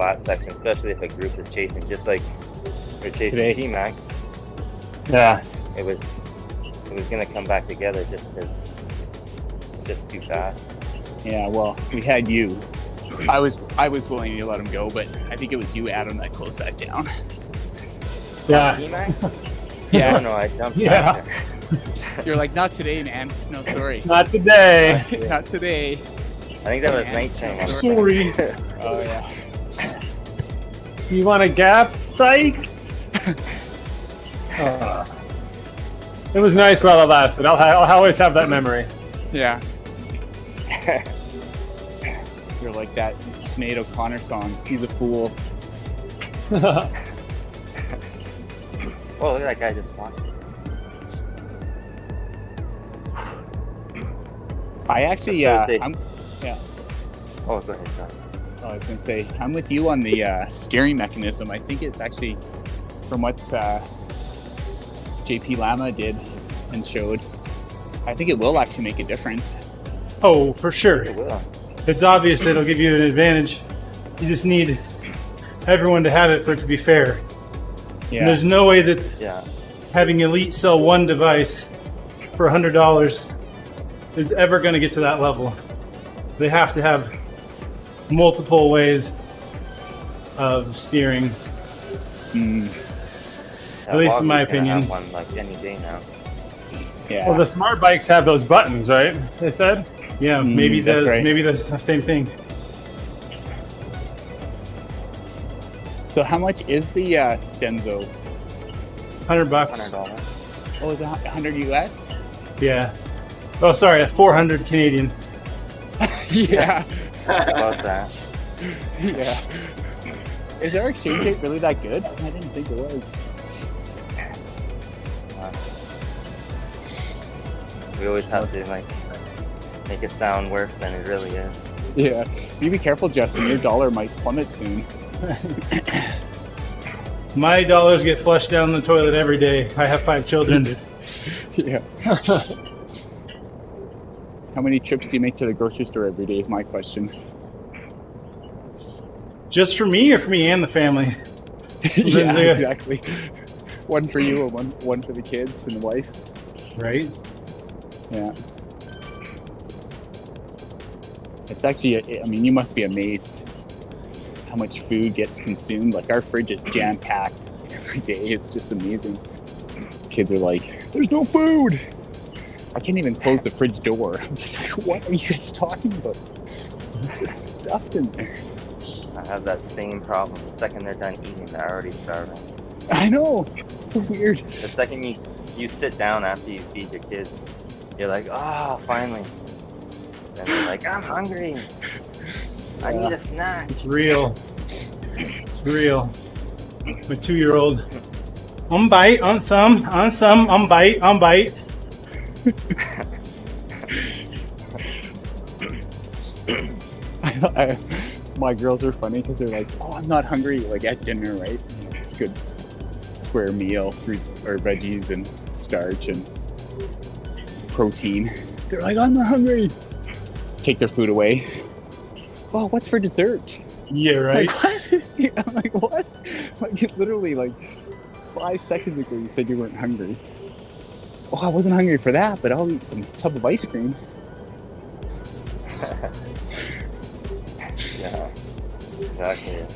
flat section, especially if a group is chasing, just like we're chasing Today. T-Mac. Yeah. It was gonna come back together just because it's just too fast. Yeah, well, we had you. I was willing to let him go, but I think it was you, Adam, that closed that down. Yeah. T-Mac? Yeah. No, I jumped Yeah. back there. You're like, not today, man. No, sorry. Not today. Not today. I think that was night train. Sorry. Oh, yeah. You want a gap? Psych. It was nice while it lasted. I'll always have that memory. Yeah. You're like that Sinead O'Connor song, He's a Fool. Oh, look at that guy just walking. I actually, I'm, yeah. Oh, go ahead, sorry. I was going to say, I'm with you on the steering mechanism. I think it's actually, from what JP Lama did and showed, I think it will actually make a difference. Oh, for sure. It will. It's obvious it'll give you an advantage. You just need everyone to have it for it to be fair. Yeah. And there's no way that Yeah. having Elite sell one device for $100 is ever going to get to that level. They have to have multiple ways of steering. At least in my opinion. Have one like any day now. Yeah. Well, the smart bikes have those buttons, right? They said. Yeah, maybe that's right. maybe that's the same thing. So how much is the Stenzo? $100. $100. Oh, is it 100 US? Yeah. Oh, sorry, 400 Canadian. Yeah. About that. Yeah. Is our exchange rate really that good? I didn't think it was. We always have to like make it sound worse than it really is. Yeah. You be careful, Justin. Your dollar might plummet soon. My dollars get flushed down the toilet every day. I have 5 children. Yeah. How many trips do you make to the grocery store every day is my question. Just for me or for me and the family? Yeah, exactly. One for you and one for the kids and the wife. Right? Yeah. It's actually, I mean, you must be amazed how much food gets consumed. Like our fridge is jam-packed every day. It's just amazing. Kids are like, there's no food. I can't even close the fridge door. I'm just like, what are you guys talking about? It's just stuffed in there. I have that same problem. The second they're done eating, they're already starving. I know. It's so weird. The second you sit down after you feed your kids, you're like, oh, finally. And they're like, I'm hungry. I need a snack. It's real. It's real. My 2-year-old. Bite, on some, bite. My girls are funny because they're like, oh, I'm not hungry, like at dinner, right? It's a good square meal, fruit or veggies and starch and protein. They're like, I'm not hungry. Take their food away. Well, what's for dessert? Yeah, right. Like, what? I'm like, what? Like, it literally, like, 5 seconds ago you said you weren't hungry. Oh, I wasn't hungry for that, but I'll eat some tub of ice cream. Yeah, exactly.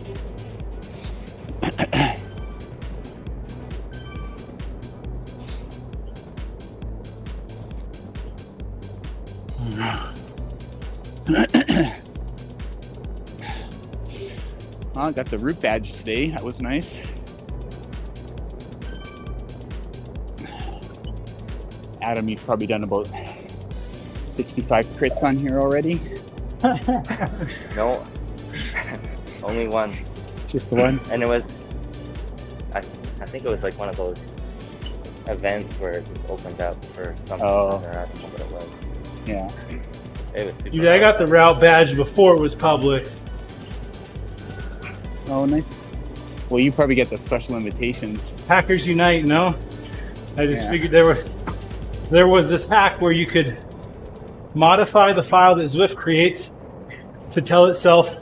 Well, I got the root badge today. That was nice. Adam, you've probably done about 65 crits on here already. No, only one. Just the one? And it was, I think it was like one of those events where it just opened up for something. Oh. I don't know what it was. Yeah. It was super Dude, I got the route badge before it was public. Oh, nice. Well, you probably get the special invitations. Hackers Unite, no? I just Yeah. figured there was this hack where you could modify the file that Zwift creates to tell itself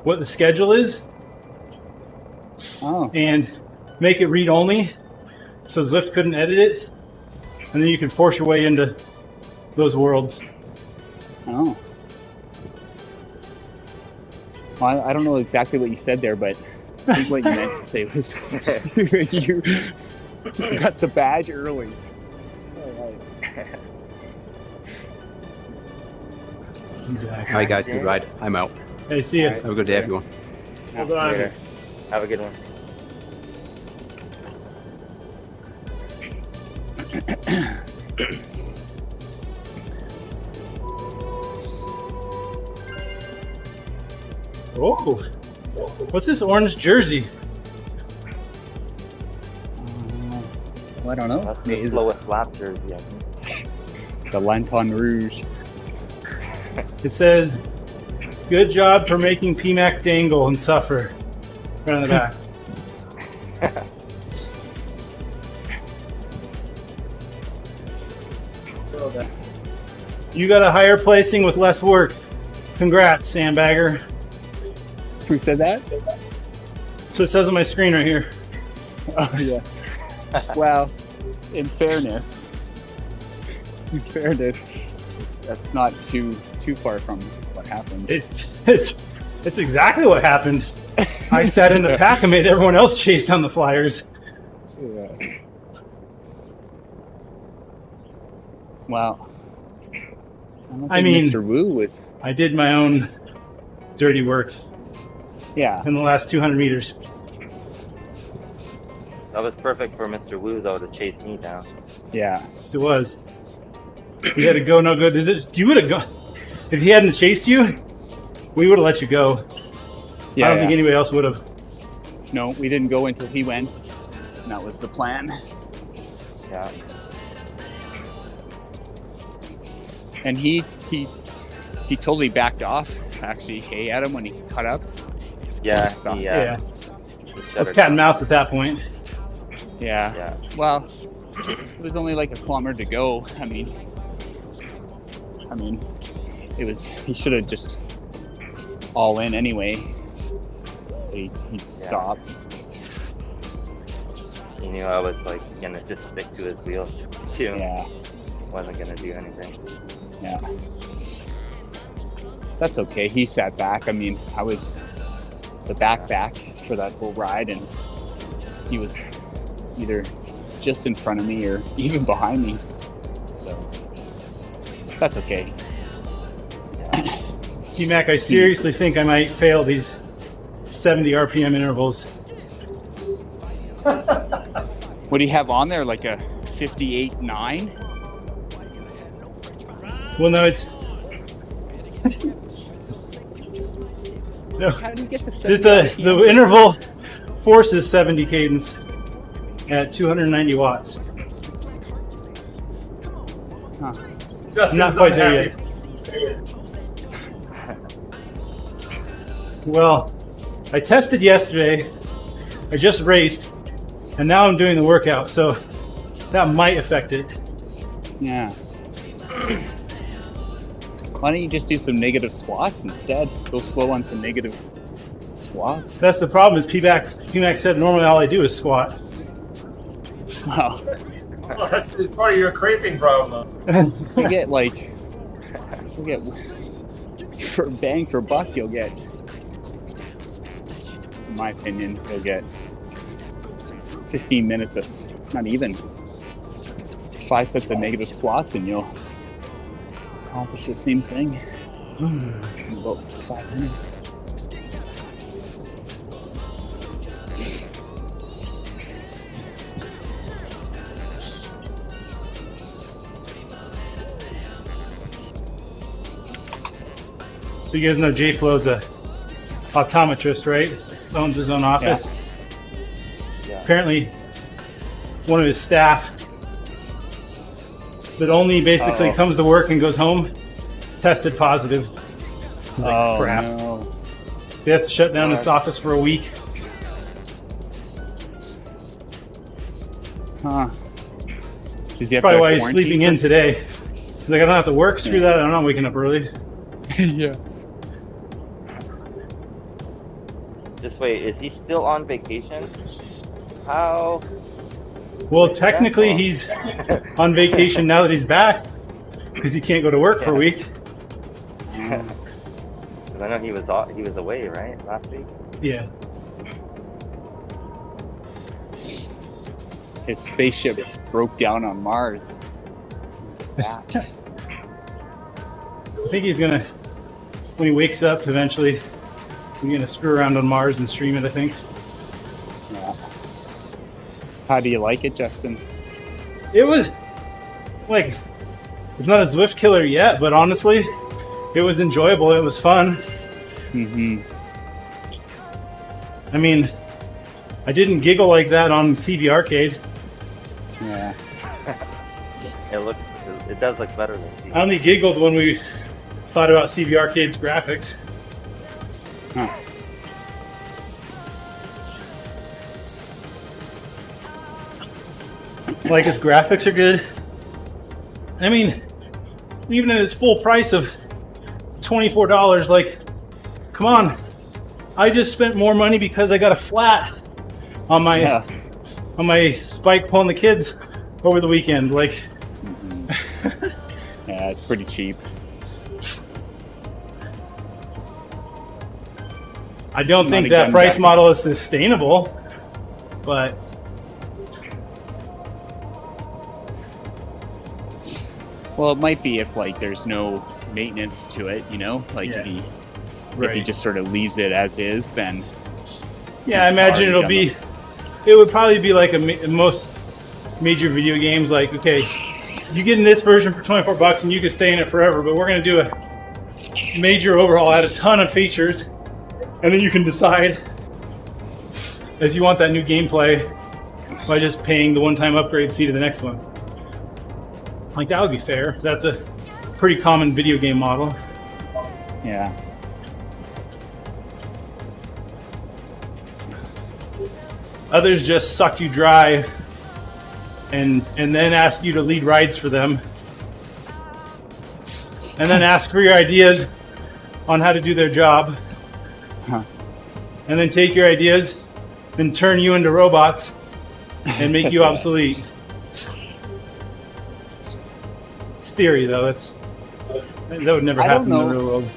what the schedule is. Oh. and make it read only, so Zwift couldn't edit it, and then you can force your way into those worlds. Oh. Well, I don't know exactly what you said there, but I think what you meant to say was you got the badge early. All right. Exactly. All right, guys, good ride. I'm out. Hey, see ya. Have a good day, everyone. Hold on. Later. Have a good one. Oh, what's this orange jersey? Well, I don't know. That's Maybe the is it slowest lap jersey, I think. the Lanton Rouge. It says, "Good job for making PMAC dangle and suffer." Right on the back. You got a higher placing with less work. Congrats, sandbagger. Who said that? So it says on my screen right here. Oh yeah. Well, in fairness, that's not too far from what happened. It's exactly what happened. I sat in the pack and made everyone else chase down the flyers. Yeah. Wow. I mean, Mr. Wu was. I did my own dirty work Yeah. in the last 200 meters. That was perfect for Mr. Wu, though, to chase me down. Yeah. Yes, it was. You had to go no good. Is it? You would have gone. If he hadn't chased you, we would have let you go. Yeah. I don't think anybody else would have. No, we didn't go until he went. And that was the plan. Yeah. And he totally backed off. Actually, hey at him when he caught up. Yeah. Stop. He, Yeah. he shut That's her cat and down. mouse at that point. Yeah. Yeah. Well, it was only like a kilometer to go. I mean, it was. He should have just all in anyway. He stopped. He knew I was like gonna just stick to his wheel too. Yeah. Wasn't gonna do anything. Yeah. That's okay. He sat back. I mean, I was the back for that whole ride, and he was either just in front of me or even behind me. So that's okay. T-Mac, I seriously think I might fail these 70 RPM intervals. What do you have on there? Like a 58.9? Well, no, it's no, How do you get to 70 just the RPMs? interval forces 70 cadence at 290 watts. Huh. I'm not quite there yet. Well, I tested yesterday, I just raced, and now I'm doing the workout, so that might affect it. Yeah. Why don't you just do some negative squats instead? Go slow on some negative squats. That's the problem, is PMAC said normally all I do is squat. Wow. Well, that's part of your craving problem. You get for bang for buck, you'll get, in my opinion, you'll get 15 minutes of, not even, 5 sets of negative squats, and you'll accomplish the same thing in about 5 minutes. So you guys know Jay Flo's a optometrist, right? Owns his own office. Yeah. Apparently, one of his staff that only basically comes to work and goes home tested positive. He's like, crap. No. So he has to shut down his office for a week. Huh. Does he have Probably to why he's quarantine sleeping in today. He's like, I don't have to work. Screw that. I'm not waking up early. yeah. Just wait, is he still on vacation? How? Well, technically he's on vacation now that he's back because he can't go to work for a week. 'Cause I know he was away, right, last week? Yeah. His spaceship broke down on Mars. I think he's gonna, when he wakes up eventually, he's gonna screw around on Mars and stream it, I think. Yeah. How do you like it, Justin? It was, like, it's not a Zwift killer yet, but honestly, it was enjoyable. It was fun. Mm-hmm. I mean, I didn't giggle like that on CV Arcade. Yeah. It does look better than I only giggled when we thought about CV Arcade's graphics. Huh. Like, its graphics are good. I mean, even at its full price of $24, like, come on. I just spent more money because I got a flat on my bike pulling the kids over the weekend. Like, Yeah, it's pretty cheap. I don't think Not that again, price back. model is sustainable, but Well, it might be if like there's no maintenance to it, you know, like Yeah. if he right. just sort of leaves it as is, then Yeah, I It's imagine it'll already be. It would probably be like most major video games. Like, okay, you get in this version for $24 and you can stay in it forever. But we're gonna do a major overhaul, add a ton of features, and then you can decide if you want that new gameplay by just paying the one-time upgrade fee to the next one. Like, that would be fair. That's a pretty common video game model. yeah. Others just suck you dry and then ask you to lead rides for them. And then ask for your ideas on how to do their job. Huh. And then take your ideas and turn you into robots and make you obsolete. It's theory, though. That would never I happen don't in the know. real world.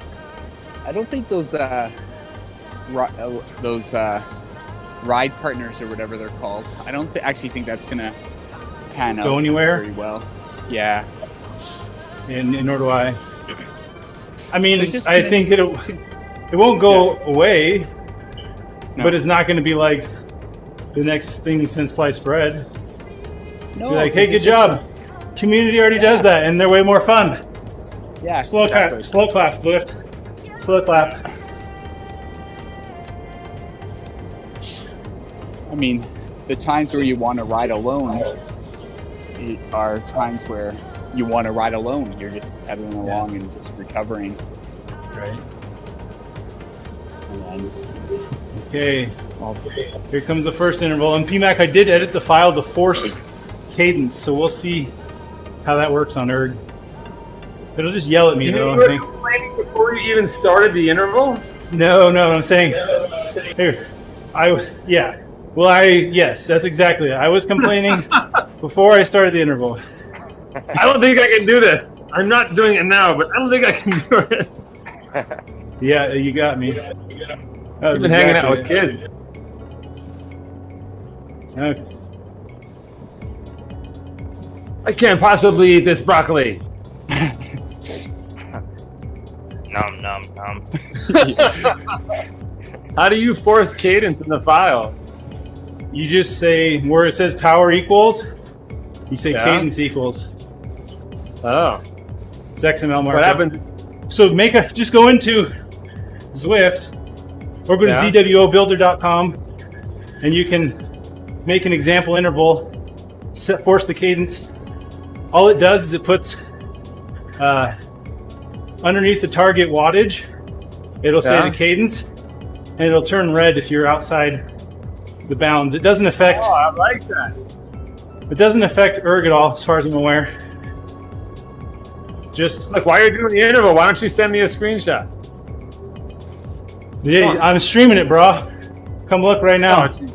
I don't think those ride partners or whatever they're called. I don't actually think that's gonna pan out Go anywhere? very well. Yeah. And nor do I. I mean, There's just I too think many- it won't go away, No. but it's not going to be like the next thing since sliced bread. No, Be like, hey, 'cause good it just- job. Community already does that, and they're way more fun. Yeah. Slow exactly. clap, slow clap, Swift. Slow clap. I mean, the times where you want to ride alone are times where you want to ride alone. You're just pedaling along and just recovering. Right. And then, Okay. Here comes the first interval. And PMAC, I did edit the file to force cadence, so we'll see how that works on ERG. It'll just yell at me, You though, I were think. complaining before you even started the interval? No, I'm saying. Here. Yes, that's exactly it. I was complaining before I started the interval. I don't think I can do this. I'm not doing it now, but I don't think I can do it. Yeah, you got me. That I've was been hanging out with exactly kids. it. Okay. I can't possibly eat this broccoli. Nom nom nom. How do you force cadence in the file? You just say where it says power equals, you say Yeah. cadence equals. Oh. It's XML markup. What happened? So just go into Zwift or go to Yeah. zwObuilder.com and you can make an example interval, force the cadence. All it does is it puts underneath the target wattage, it'll say Yeah. the cadence, and it'll turn red if you're outside the bounds. It doesn't affect Oh, I like that. ERG at all, as far as I'm aware. Just Like, while you're doing the interval, why don't you send me a screenshot? yeah, I'm streaming it, bro. Come look right Oh, now geez.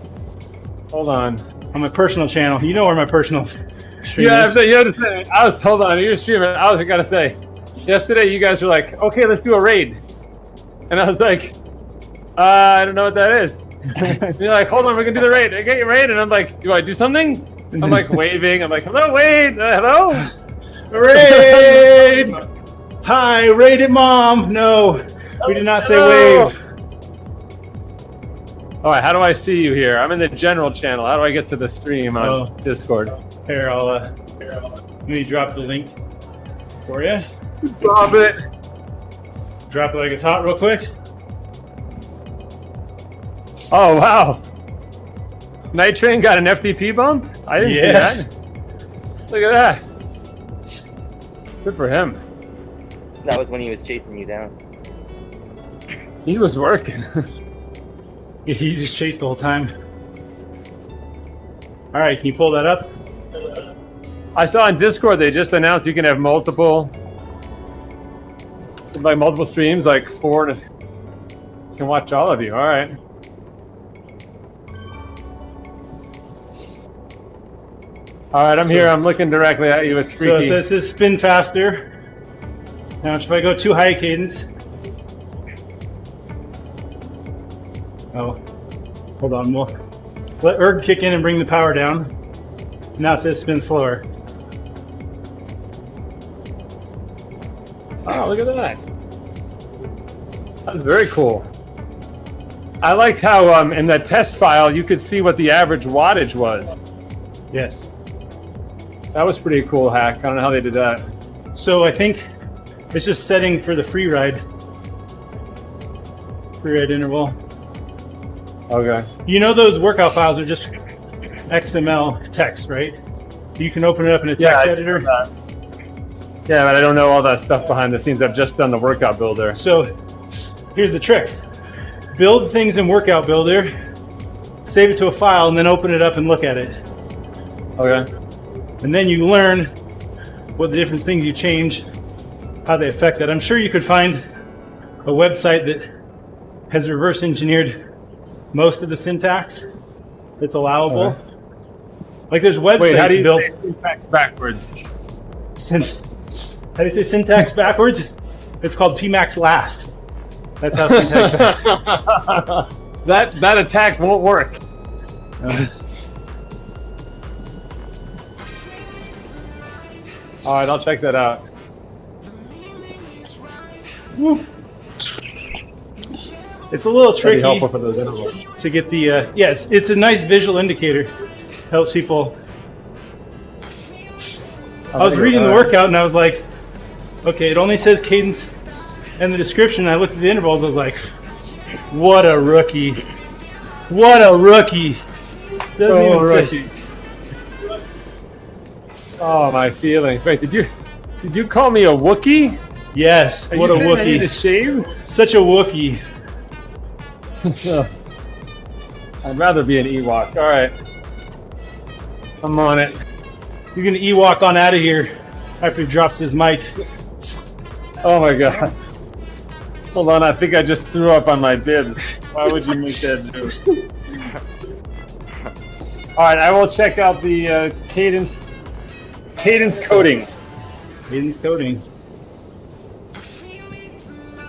Hold on. on my personal channel. You know where my personal stream Yeah, is. you have to say, I was told on your stream, and I was gonna say, yesterday you guys were like, okay, let's do a raid. And I was like, I don't know what that is. And you're like, hold on, we're gonna do the raid. I get your raid, and I'm like, do I do something? I'm like waving. I'm like, hello, Wade. Hello. Raid! Hi, raid it, Mom. No, we did not say Hello. wave. All right, how do I see you here? I'm in the general channel. How do I get to the stream on Oh. Discord? Here, let me drop the link for you. Drop it. Drop it like it's hot real quick. Oh wow. Night Train got an FTP bump? I didn't see Yeah. that. Look at that. Good for him. That was when he was chasing you down. He was working. He just chased the whole time. All right, can you pull that up? I saw on Discord they just announced you can have multiple streams, like 4 to you can watch all of you. All right. All right, I'm here. I'm looking directly at you. It's So freaky. it says spin faster. Now, if I go too high cadence. Oh, hold on. We'll let erg kick in and bring the power down. Now it says spin slower. Oh, look at that. That's very cool. I liked how in that test file you could see what the average wattage was. Yes. That was pretty cool hack. I don't know how they did that. So I think it's just setting for the free ride interval. Okay. You know those workout files are just XML text, right? You can open it up in a text editor. Yeah, but I don't know all that stuff behind the scenes. I've just done the workout builder. So here's the trick. Build things in Workout Builder, save it to a file, and then open it up and look at it. Okay. And then you learn what the different things you change, how they affect that. I'm sure you could find a website that has reverse engineered most of the syntax that's allowable. Okay. Like there's websites Wait, how do you built. say syntax backwards? How do you say syntax backwards? It's called PMAX last. That's how syntax backwards. that attack won't work. All right, I'll check that out. It's a little That'd be tricky helpful for those intervals. to get the. Yes, it's a nice visual indicator. Helps people. I was reading the workout and I was like, okay, it only says cadence and the description. I looked at the intervals. I was like, what a rookie! What a rookie! Doesn't even say. Oh, my feelings. Wait, did you call me a Wookiee? Yes, Are what you a saying I need to Wookiee! shave? Such a Wookiee. I'd rather be an Ewok. All right, I'm on it. You're gonna Ewok on out of here after he drops his mic. Oh my god. Hold on, I think I just threw up on my bibs. Why would you make that joke? All right, I will check out the cadence coding. Cadence coding.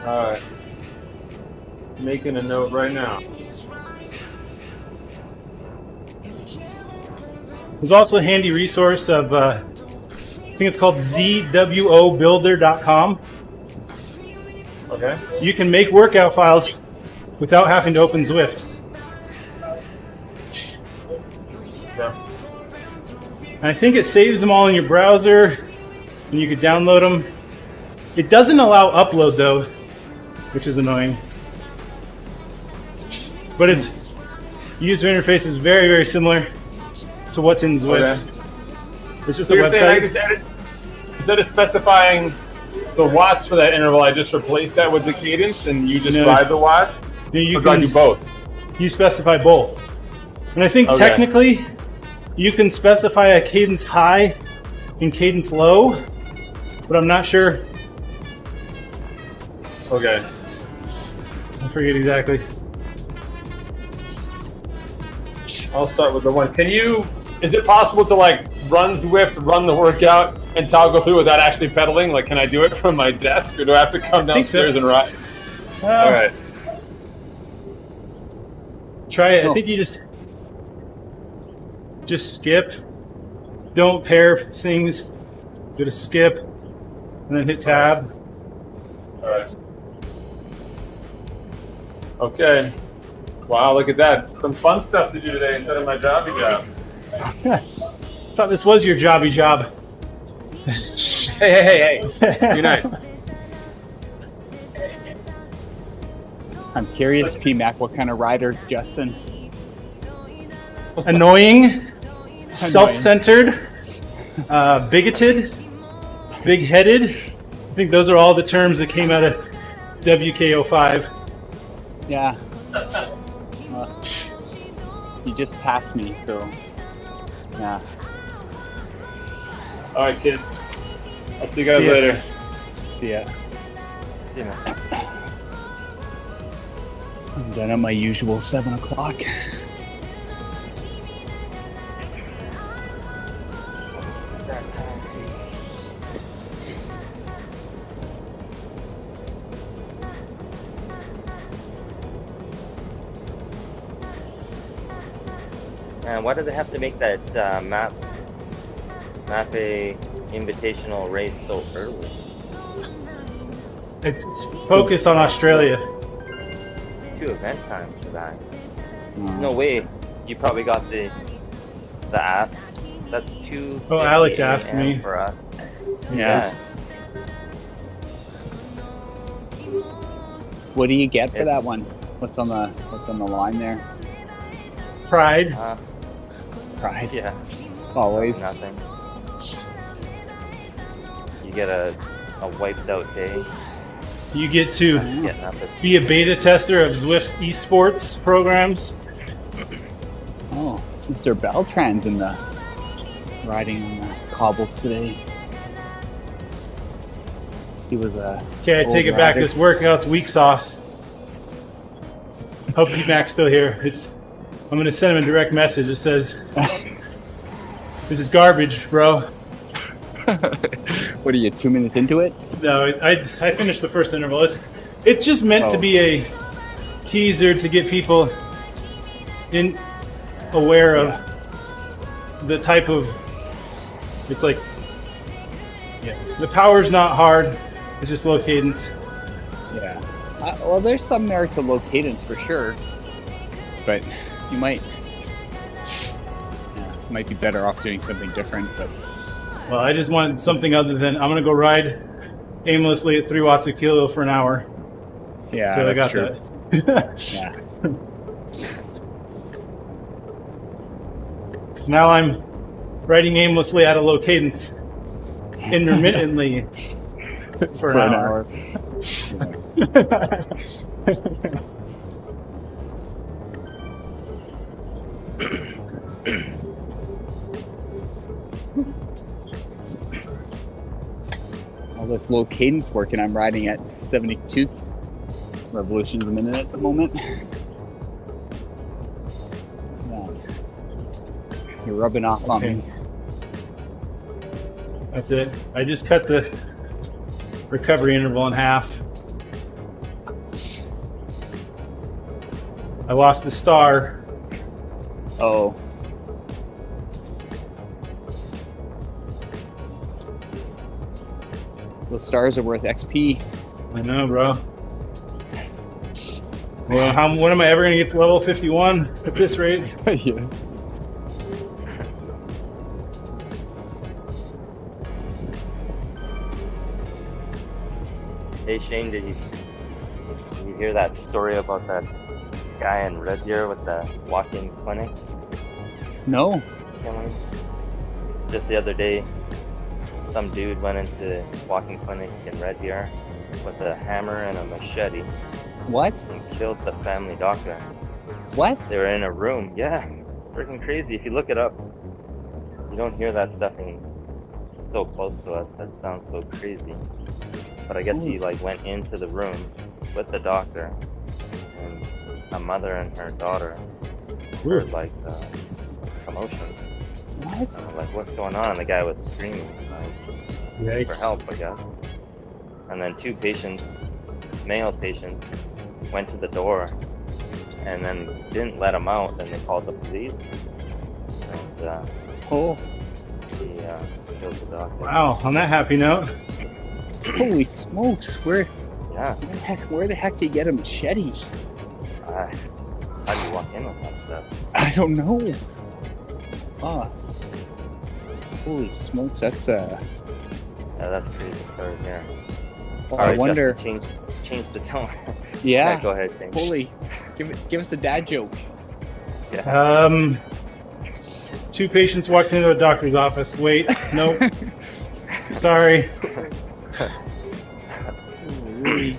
All right, making a note right now. There's also a handy resource of, I think it's called zwobuilder.com. Okay. You can make workout files without having to open Zwift. Yeah. And I think it saves them all in your browser, and you could download them. It doesn't allow upload though, which is annoying. But its user interface is very, very similar to what's in Zwift. Okay. It's just So a you're saying I website. just edit, instead of specifying the watts for that interval, I just replace that with the cadence, and you just No. ride the watts? You Or do I do both? You specify both. And I think Okay. technically you can specify a cadence high and cadence low, but I'm not sure. Okay. I forget exactly. I'll start with the one. Is it possible to like run Zwift, run the workout, and toggle through without actually pedaling? Like, can I do it from my desk, or do I have to come downstairs and ride? All right. Try it. I think you just skip. Don't pair things. Do a skip, and then hit tab. All right. Okay. Wow, look at that. Some fun stuff to do today instead of my jobby job. Thought this was your jobby job. Hey. You're nice. I'm curious, P-Mac, what kind of rider's Justin? Annoying, self-centered, bigoted, big-headed. I think those are all the terms that came out of WKO5. Yeah. You just passed me, so yeah. All right, kids. I'll see you guys later. See ya. You know. I'm done at my usual 7 o'clock. And why do they have to make that map a invitational race so early? It's focused on Australia. 2 event times for that. No way. You probably got the app. That's 2. Oh, Alex asked me. For us. Yes. What do you get for that one? What's on the line there? Pride. Pride. Yeah. Always. Nothing. You get a wiped out day. You get to Get nothing. be a beta tester of Zwift's eSports programs. Oh, Mr. Beltran's in the riding on the cobbles today. He was a. Okay, I take it back. This workout's weak sauce. Hope P-Mac's still here. I'm gonna send him a direct message. It says, "This is garbage, bro." What are you, 2 minutes into it? No, I finished the first interval. It's just meant to be a teaser to get people aware of the type of. It's like, the power's not hard. It's just low cadence. Yeah. Well, there's some merit to low cadence for sure, but you might be better off doing something different. But Well, I just want something other than I'm gonna go ride aimlessly at 3 watts a kilo for an hour. yeah, So I that's got true. that. Yeah. Now I'm riding aimlessly at a low cadence, intermittently for an hour. All this low cadence work, and I'm riding at 72 revolutions a minute at the moment. Yeah. You're rubbing off on me. That's it. I just cut the recovery interval in half. I lost the star. Oh. Those stars are worth XP. I know, bro. Well, when am I ever going to get to level 51 at this rate? Yeah. Hey Shane, did you hear that story about that guy in Red Deer with the walk-in clinic? No. Just the other day, some dude went into the walk-in clinic in Red Deer with a hammer and a machete What? and killed the family doctor. What? They were in a room. Yeah, freaking crazy. If you look it up, you don't hear that stuff so close to us. That sounds so crazy. But I guess he went into the room with the doctor, and a mother and her daughter were commotion. What? And I'm like, what's going on? And the guy was screaming like, for Yikes. help, I guess. And then 2 patients, male patients, went to the door and then didn't let him out. Then they called the police. And Oh, he killed the doctor. Wow. On that happy note. holy smokes! Yeah. Where the heck did you get a machete? How do you walk in with that stuff? I don't know. Ah, holy smokes! That's Yeah, that's crazy story here. Well, All I right, wonder. Justin, change the tone. Yeah. Go ahead, James. Holy, give us a dad joke. Um, 2 patients walked into a doctor's office. Wait, nope. Sorry. Really?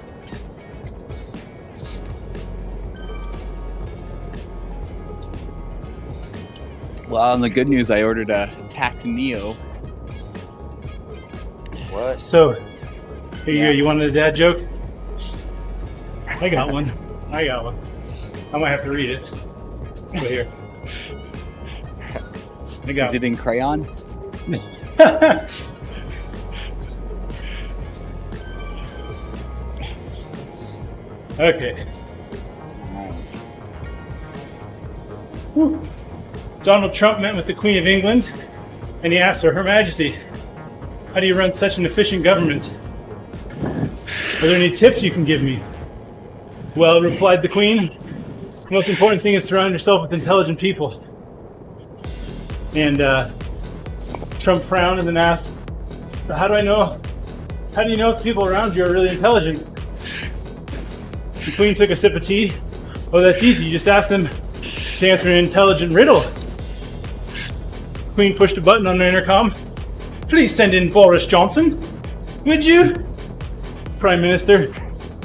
Well, on the good news, I ordered a Tax Neo. What? So, here you Yeah. go. You wanted a dad joke? I got one. I might have to read it. But here. I got Is it in crayon? Okay. Alright. Whew. Donald Trump met with the Queen of England, and he asked Her Majesty, how do you run such an efficient government? Are there any tips you can give me? Well, replied the Queen, the most important thing is to surround yourself with intelligent people. And Trump frowned and then asked, how do you know if the people around you are really intelligent? The Queen took a sip of tea. Oh, that's easy. You just ask them to answer an intelligent riddle. The Queen pushed a button on the intercom. Please send in Boris Johnson. Would you? Prime Minister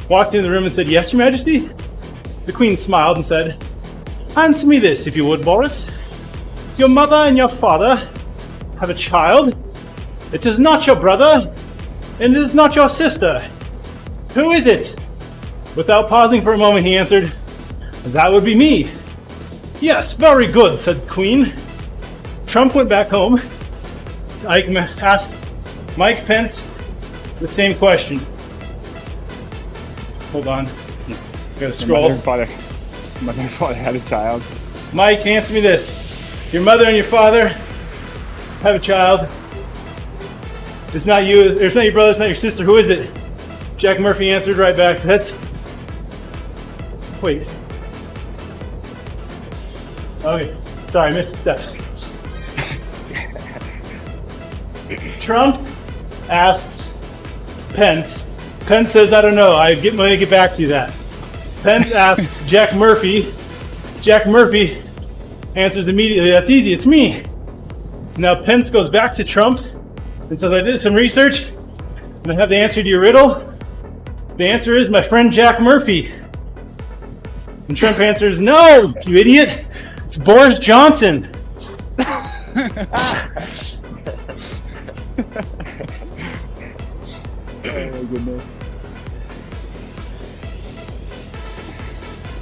walked into the room and said, yes, Your Majesty. The Queen smiled and said, answer me this, if you would, Boris. Your mother and your father have a child. It is not your brother, and it is not your sister. Who is it? Without pausing for a moment, he answered, that would be me. Yes, very good, said the Queen. Trump went back home. I can ask Mike Pence the same question. Hold on. Gotta scroll. Mother and father had a child. Mike, answer me this. Your mother and your father have a child. It's not you, it's not your brother, it's not your sister. Who is it? Jack Murphy answered right back. Wait. Okay. Sorry, I missed a step. Trump asks Pence. Pence says, I don't know. I'm going to get back to you that. Pence asks Jack Murphy. Jack Murphy answers immediately, that's easy, it's me. Now Pence goes back to Trump and says, I did some research and I have the answer to your riddle. The answer is my friend Jack Murphy. And Trump answers, no, you idiot. It's Boris Johnson. Oh my goodness.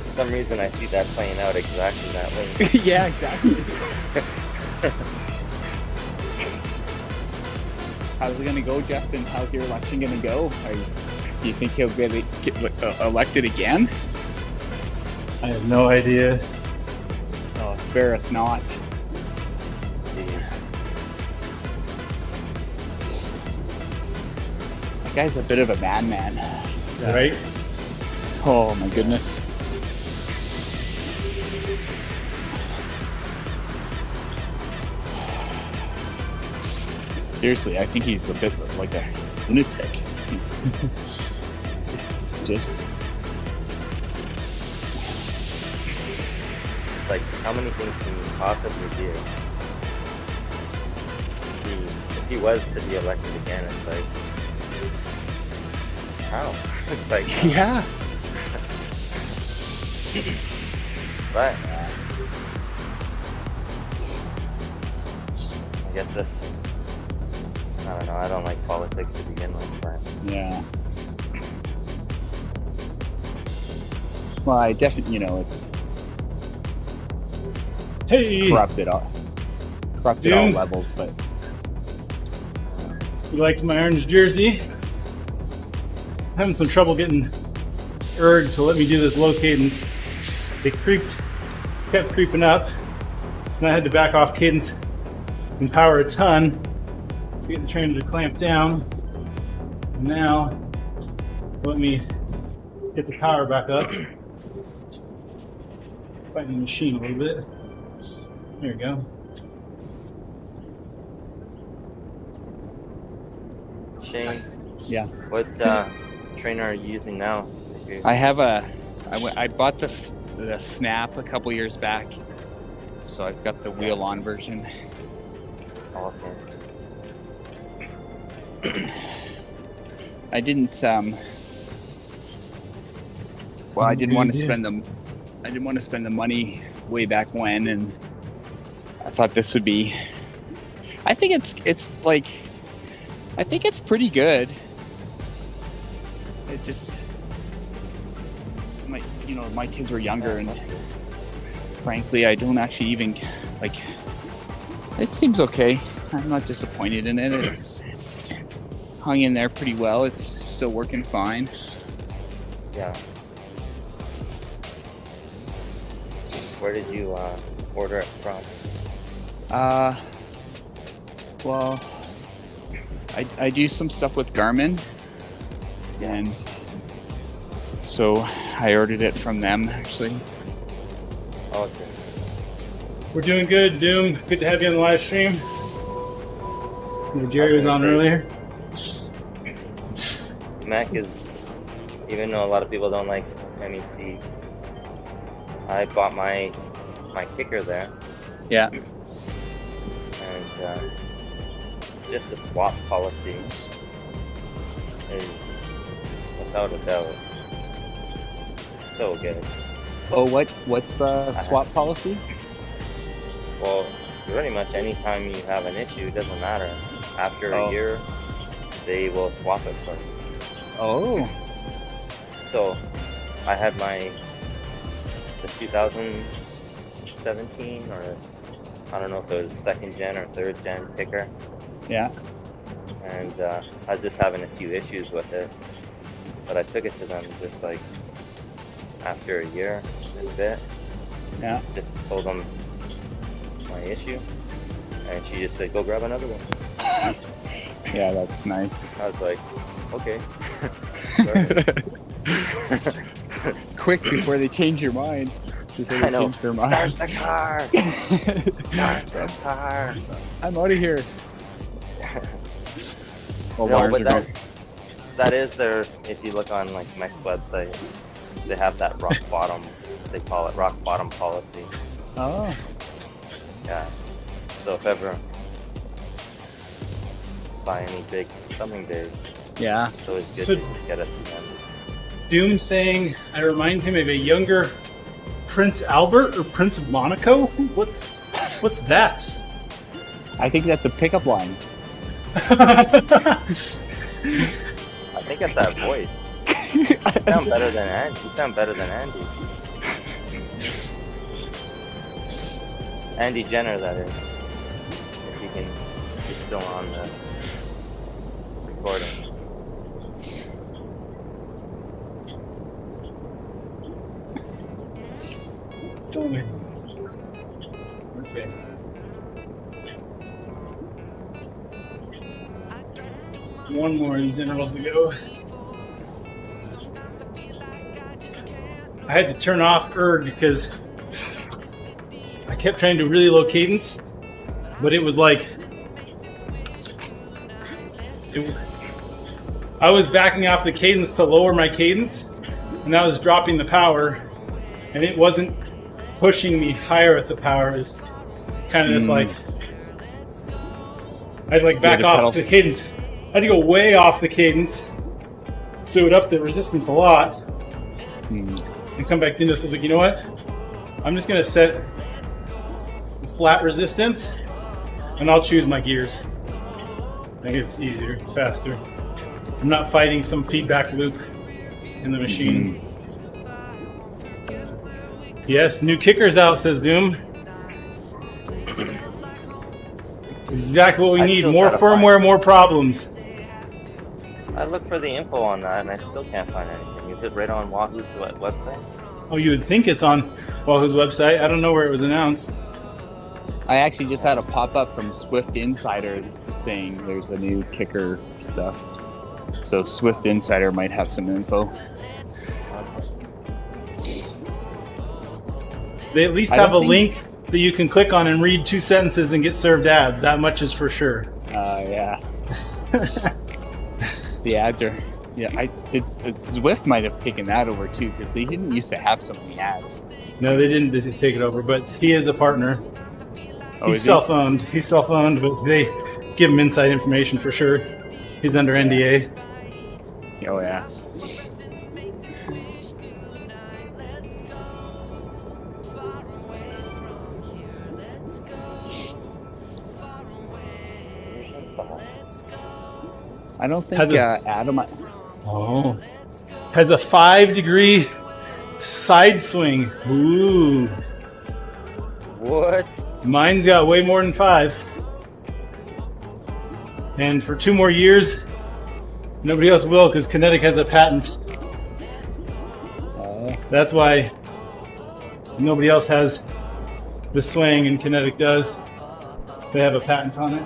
For some reason, I see that playing out exactly that way. Yeah, exactly. How's it gonna go, Justin? How's your election gonna go? Do you think he'll get elected again? I have no idea. Oh, spare us not. That guy's a bit of a madman. Right? Oh my goodness. Seriously, I think he's a bit like a lunatic. He's just Like, how many things can you possibly do? If he was to be elected again, it's like, how? It's like, yeah. but I guess this. I don't know. I don't like politics to begin with, but Yeah. Well, I definitely, it's Hey! corrupted. trucked at all Dude. levels, but He likes my orange jersey. Having some trouble getting Erg to let me do this low cadence. They kept creeping up. So now I had to back off cadence and power a ton to get the trainer to clamp down. And now, let me get the power back up. Fighting the machine a little bit. There we go. Shane, yeah. what trainer are you using now? I have I bought the Snap a couple years back, so I've got the wheel-on version. Awesome. I didn't I didn't want to spend the money way back when, and I thought this would be. I think it's pretty good. It just my kids were younger, and frankly, I don't actually even like. It seems okay. I'm not disappointed in it. It's hung in there pretty well. It's still working fine. Yeah. Where did you order it from? Well, I do some stuff with Garmin, and so I ordered it from them actually. Okay. We're doing good, Doom. Good to have you on the live stream. You know, Jerry was on earlier. Mac is, even though a lot of people don't like MEC, I bought my kicker there, Yeah. and just the swap policy is without a doubt so good. Oh, what's the swap policy? Well, pretty much anytime you have an issue, it doesn't matter. After Oh. a year, they will swap it for you. Oh. So, I had the 2017, or I don't know if it was second gen or third gen kicker, Yeah. and I was just having a few issues with it. But I took it to them just like after a year and a bit. Yeah. Just told them my issue, and she just said, "Go grab another one." Yeah, that's nice. I was like, "Okay." Quick before they change your mind. Before they I know. change their mind. Start the car. Start the car. I'm out of here. Well, No, Mars but are going- that is their. If you look on like Mech's website, they have that rock bottom. They call it rock bottom policy. Oh. Yeah. So if ever buy any something big, Yeah. it's always good So- to just get it to them. Doom saying I remind him of a younger Prince Albert or Prince of Monaco. What's that? I think that's a pickup line. I think it's that voice. You sound better than Andy. You sound better than Andy. Andy Jenner, that is. If you can, he's still on the recording. Let's see. One more of these intervals to go. I had to turn off erg because I kept trying to do really low cadence, but it was like I was backing off the cadence to lower my cadence, and that was dropping the power, and it wasn't pushing me higher with the power. It was kind of just like I'd like back off the cadence. I had to go way off the cadence, so it upped the resistance a lot, and come back into this. I was like, you know what? I'm just gonna set the flat resistance, and I'll choose my gears. I think it's easier, faster. I'm not fighting some feedback loop in the machine. Yes, new kicker's out, says Doom. Exactly what we I need. still More gotta find firmware, more problems. I looked for the info on that and I still can't find anything. Is it right on Wahoo's website? Oh, you would think it's on Wahoo's website. I don't know where it was announced. I actually just had a pop-up from Swift Insider saying there's a new kicker stuff. So Swift Insider might have some info. They at least I have a don't think- link that you can click on and read 2 sentences and get served ads. That much is for sure. Yeah. The ads are. Yeah, Zwift might have taken that over too because they didn't used to have so many ads. No, they didn't take it over, but he is a partner. Oh, He's is he? self-owned. He's self-owned, but they give him inside information for sure. He's under NDA. Oh yeah. I don't think Has Adam. Oh. Has a 5-degree side swing. Ooh. What? Mine's got way more than 5. And for 2 more years, nobody else will because Kinetic has a patent. That's why nobody else has the swing and Kinetic does. They have a patent on it.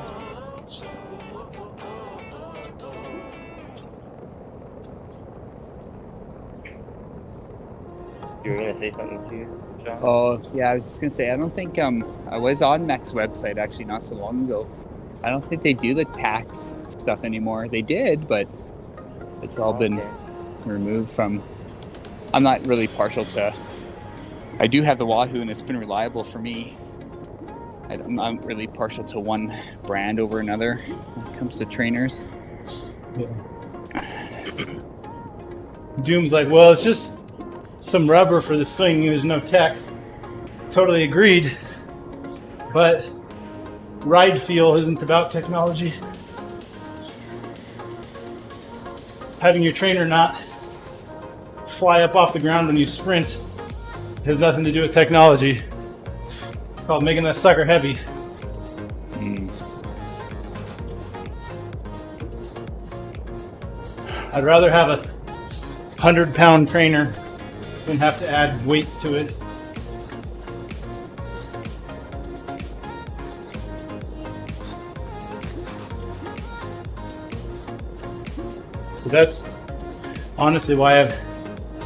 You were gonna say something to you, Sean? Oh yeah, I was just gonna say I don't think I was on Mech's website actually not so long ago. I don't think they do the tax stuff anymore. They did, but it's all been removed from. I'm not really partial to. I do have the Wahoo, and it's been reliable for me. I'm not really partial to one brand over another when it comes to trainers. Doom's like, well, it's just some rubber for the swing. There's no tech. Totally agreed. But ride feel isn't about technology. Having your trainer not fly up off the ground when you sprint has nothing to do with technology. It's called making that sucker heavy. I'd rather have a 100-pound trainer than have to add weights to it. So that's honestly why I've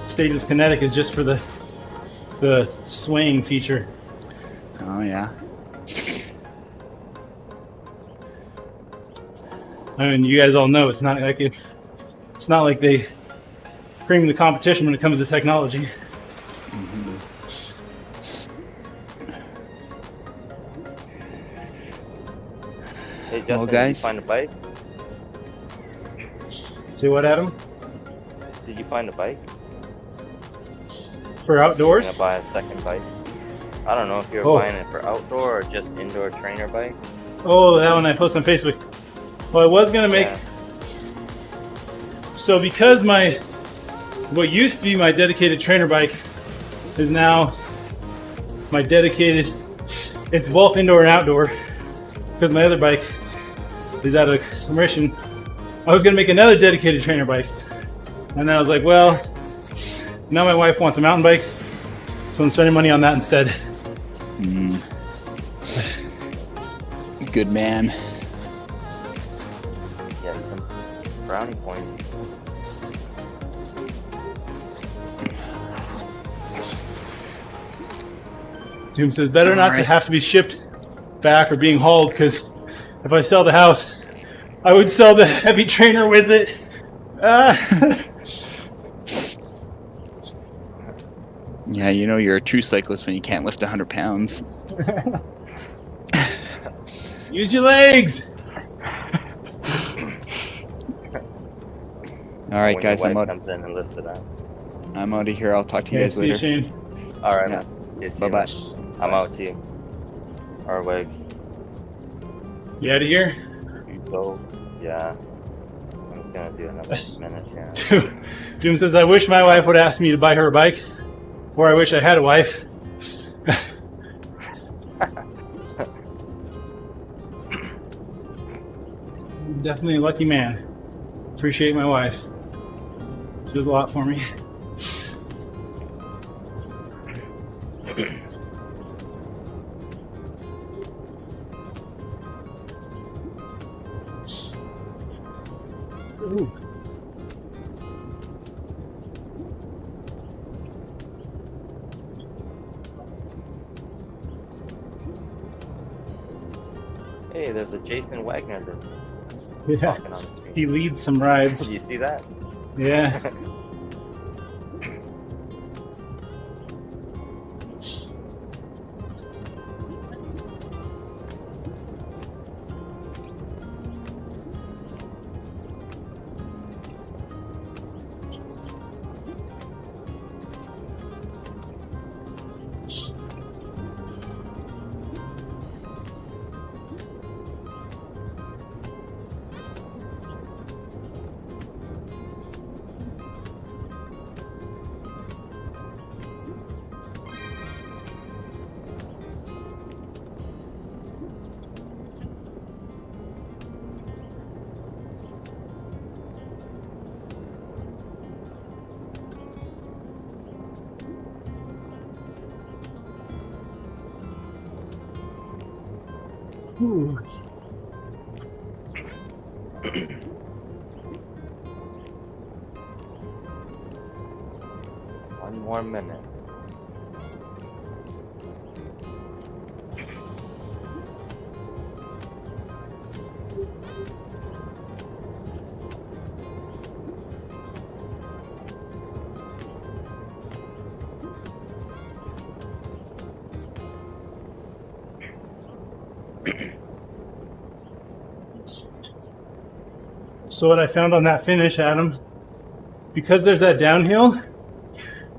stayed with Kinetic, is just for the swaying feature. Oh yeah. I mean, you guys all know it's not like they cream the competition when it comes to technology. Hey Justin, Well, did you guys. find a bike? See what, Adam? Did you find a bike? For I'm outdoors? gonna buy a second bike. I don't know if you're Oh. buying it for outdoor or just indoor trainer bike. Oh, that one I posted on Facebook. Well, I was gonna make. Yeah. So because what used to be my dedicated trainer bike is now my dedicated. It's both indoor and outdoor because my other bike is out of commission. I was gonna make another dedicated trainer bike, and then I was like, well, now my wife wants a mountain bike, so I'm spending money on that instead. Good man. Yeah, some brownie points. Doom says better not to Alright. have to be shipped back or being hauled, because if I sell the house, I would sell the heavy trainer with it. Yeah, you know you're a true cyclist when you can't lift 100 pounds. Use your legs. All right, When guys, your I'm wife out. comes in and lifts it out. I'm out of here. I'll talk to you Okay, guys see you, later. Shane. All right, Yeah. man. See you, Bye-bye. man. I'm out too. Our legs. You out of here? You go. Yeah. I'm just gonna do another minute. Yeah. Doom says, I wish my wife would ask me to buy her a bike, or I wish I had a wife. definitely a lucky man. Appreciate my wife. She does a lot for me. Ooh. Hey, there's a Jason Wagner that's Yeah, talking on the screen. he leads some rides. Do you see that? Yeah. Ooh. One more minute. So what I found on that finish, Adam, because there's that downhill,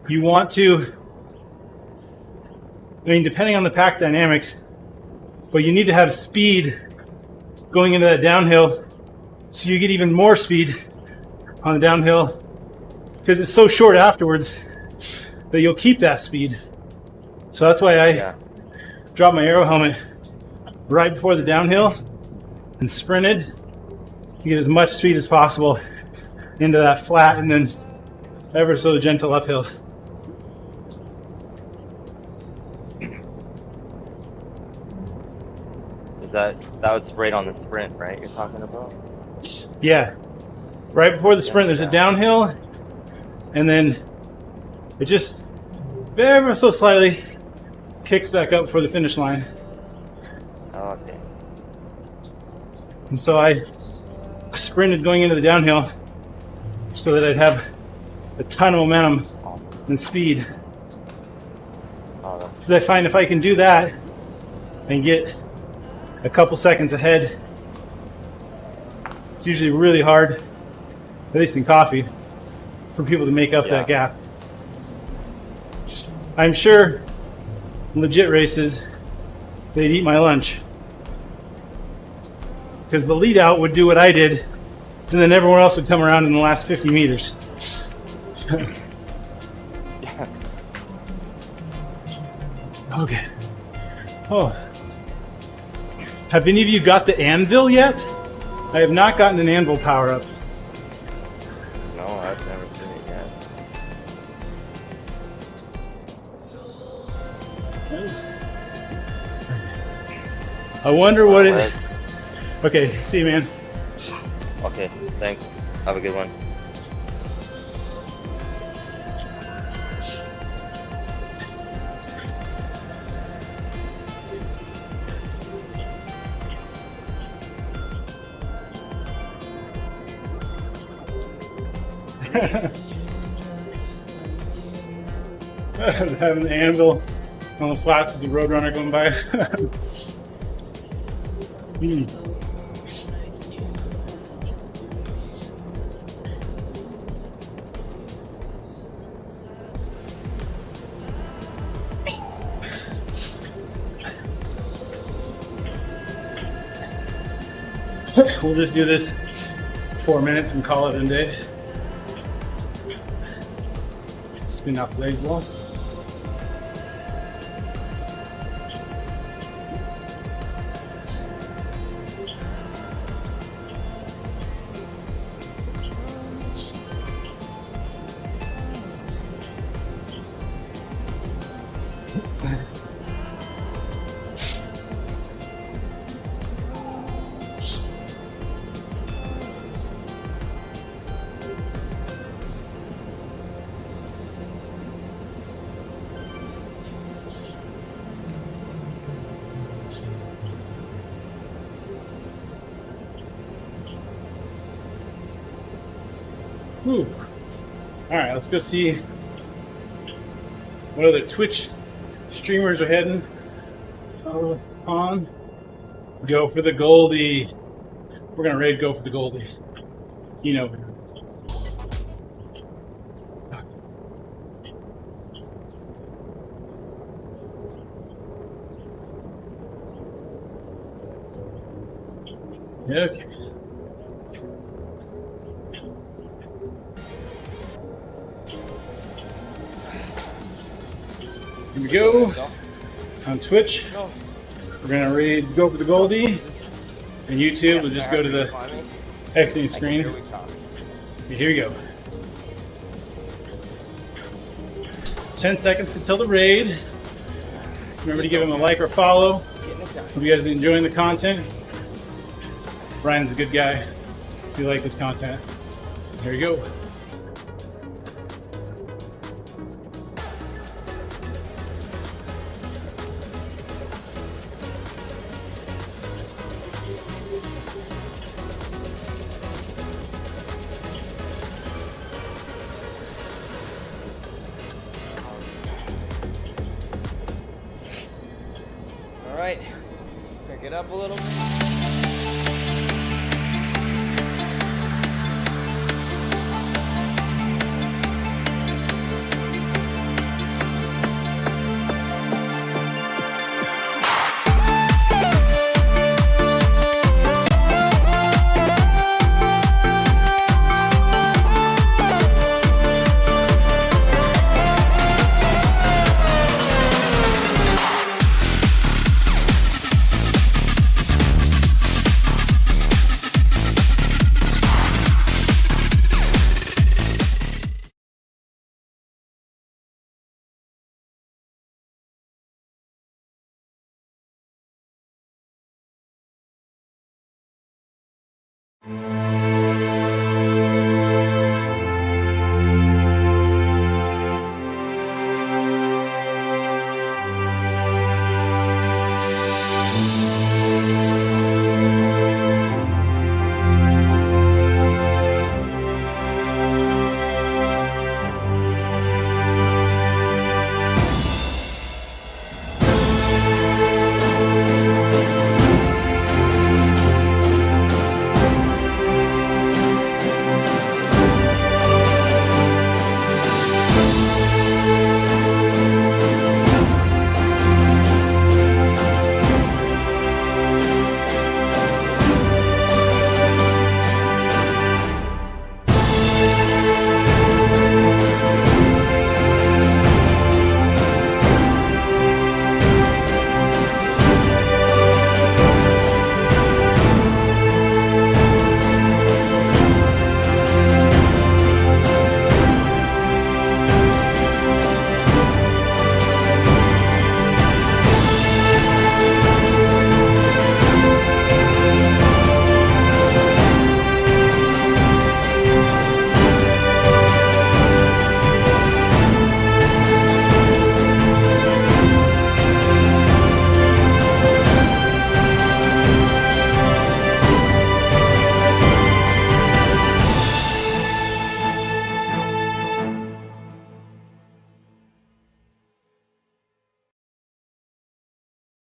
you want to, I mean, depending on the pack dynamics, but you need to have speed going into that downhill so you get even more speed on the downhill because it's so short afterwards that you'll keep that speed. So that's why I dropped my aero helmet right before the downhill and sprinted to get as much speed as possible into that flat and then ever so gentle uphill. Is that's right on the sprint, right? You're talking about? Yeah. Right before the sprint, there's a downhill, and then it just ever so slightly kicks back up for the finish line. Oh, okay. And so I sprinted going into the downhill so that I'd have a ton of momentum and speed. Oh, Because I find if I can do that and get a couple seconds ahead, it's usually really hard, at least in coffee, for people to make up that gap. I'm sure legit races, they'd eat my lunch. Because the lead out would do what I did, and then everyone else would come around in the last 50 meters. Okay. Oh. Have any of you got the anvil yet? I have not gotten an anvil power up. no, I've never seen it yet. I wonder what it. Okay, see you, man. Okay, thanks. Have a good one. Having the anvil on the flats with the Roadrunner going by. We'll just do this 4 minutes and call it a day. Spin up legs long. Whew. All right, let's go see what other Twitch streamers are heading on. Go for the Goldie. We're gonna raid go for the Goldie. You know. Okay. Here we go. On Twitch, we're gonna raid go for the Goldie. And YouTube, we'll just go to the exiting screen. Here we go. 10 seconds until the raid. Remember to give him a like or follow. Hope you guys are enjoying the content. Brian's a good guy. If you like this content. Here we go. All right, pick it up a little bit.